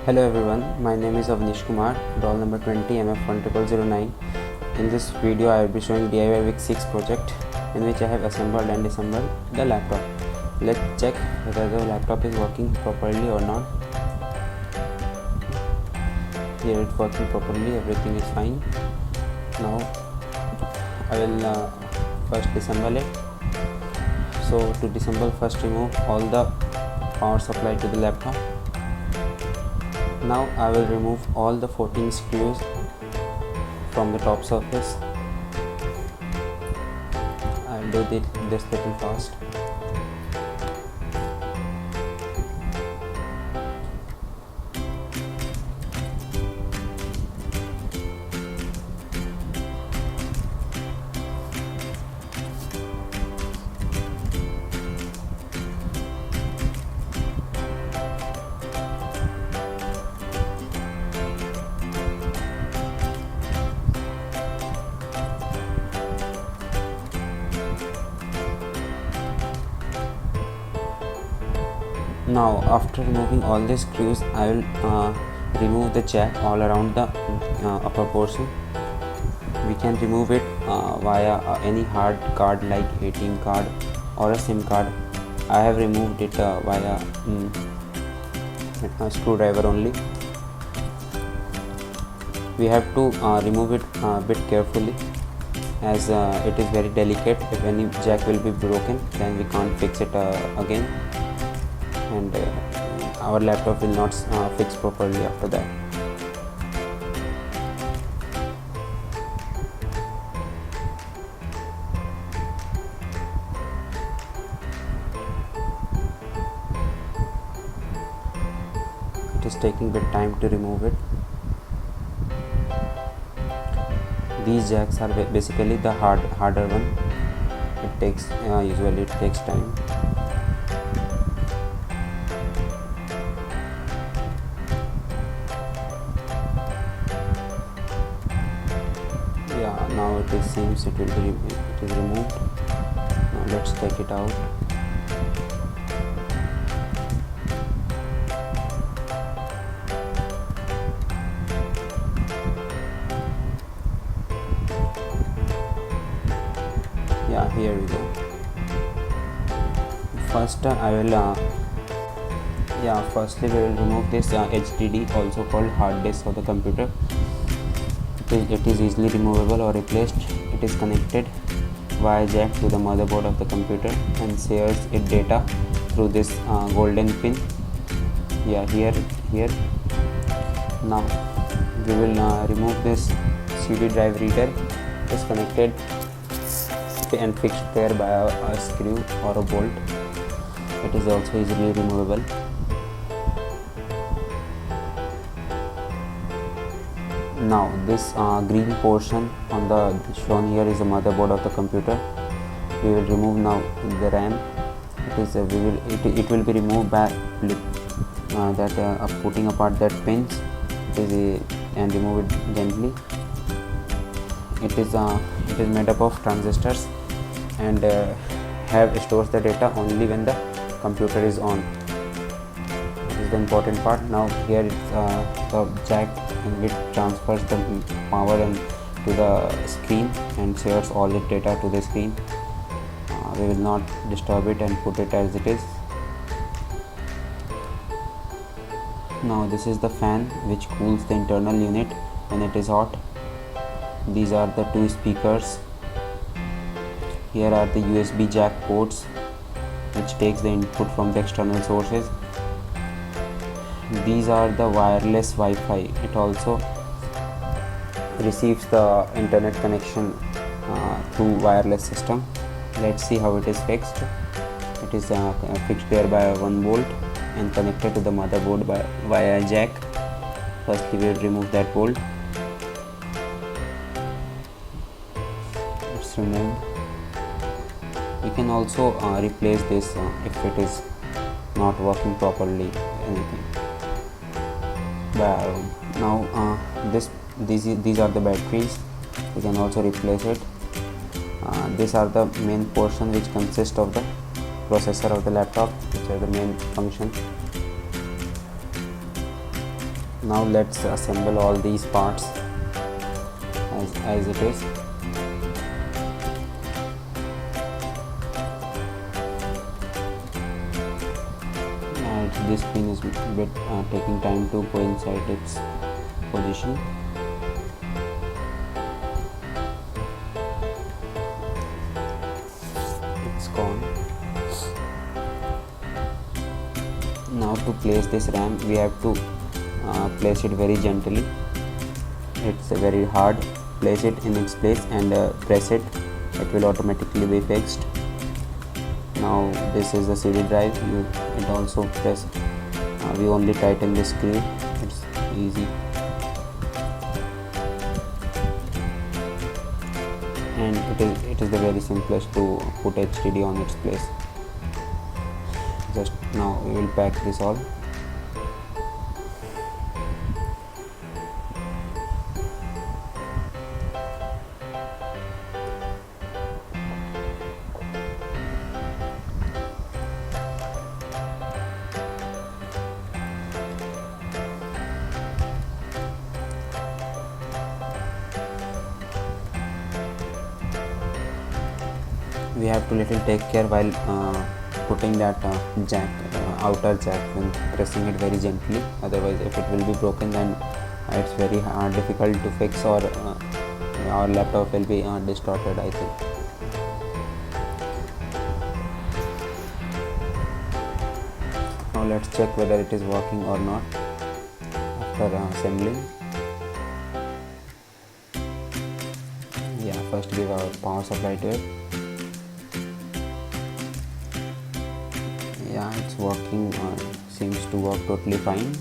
Hello everyone, my name is Avnish Kumar, roll number 20 MF10009. In this video I will be showing DIY Week 6 project in which I have assembled and disassembled the laptop. Let's check whether the laptop is working properly or not. Here it's working properly, everything is fine. Now I will first disassemble it. So to disassemble, first remove all the power supply to the laptop. Now I will remove all the 14 screws from the top surface. I will do this little fast. Now after removing all the screws, I will remove the jack all around the upper portion. We can remove it via any hard card like ATM card or a SIM card. I have removed it via a screwdriver only. We have to remove it a bit carefully as it is very delicate. If any jack will be broken, then we can't fix it again, and our laptop will not fix properly after that. It is taking a bit time to remove it. These jacks are basically the harder one. It takes usually it takes time. Yeah, now it seems it is removed. Now let's take it out. Yeah, here we go. First I will firstly we will remove this HDD, also called hard disk of the computer. It is easily removable or replaced. It is connected via jack to the motherboard of the computer and shares its data through this golden pin. Yeah, here. Now we will remove this CD drive reader. It is connected and fixed there by a screw or a bolt. It is also easily removable. Now this green portion on the shown here is the motherboard of the computer. We will remove now the RAM. It will be removed by putting apart that pins and remove it gently. It is made up of transistors and stores the data only when the computer is on. This is the important part. Now here it's the jack which transfers the power to the screen and shares all the data to the screen. We will not disturb it and put it as it is. Now this is the fan which cools the internal unit when it is hot. These are the two speakers. Here are the USB jack ports which takes the input from the external sources. These are the wireless Wi-Fi. It also receives the internet connection through wireless system. Let's see how it is fixed. It is fixed there by one bolt and connected to the motherboard via a jack. Firstly, we will remove that bolt. It's removed. We can also replace this if it is not working properly. Anything. Now these are the batteries. We can also replace it. These are the main portion which consist of the processor of the laptop, which are the main function. Now let's assemble all these parts as it is. This pin is a bit taking time to go inside its position. It's gone. Now to place this RAM, we have to place it very gently. It's very hard. Place it in its place and press it. It will automatically be fixed. Now this is the CD drive. It also press. We only tighten the screw. It's easy. And it is the very simplest to put HDD on its place. Just now we will pack this all. We have to little take care while putting that jack, outer jack, when pressing it very gently. Otherwise, if it will be broken, then it's very difficult to fix, or our laptop will be distorted, I think. Now let's check whether it is working or not after assembling. Yeah, first give our power supply to it. Yeah, it's working, seems to work totally fine.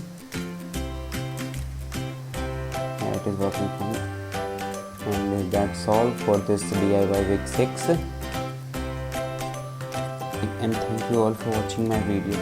Yeah, it is working fine. And that's all for this DIY week 6. And thank you all for watching my video.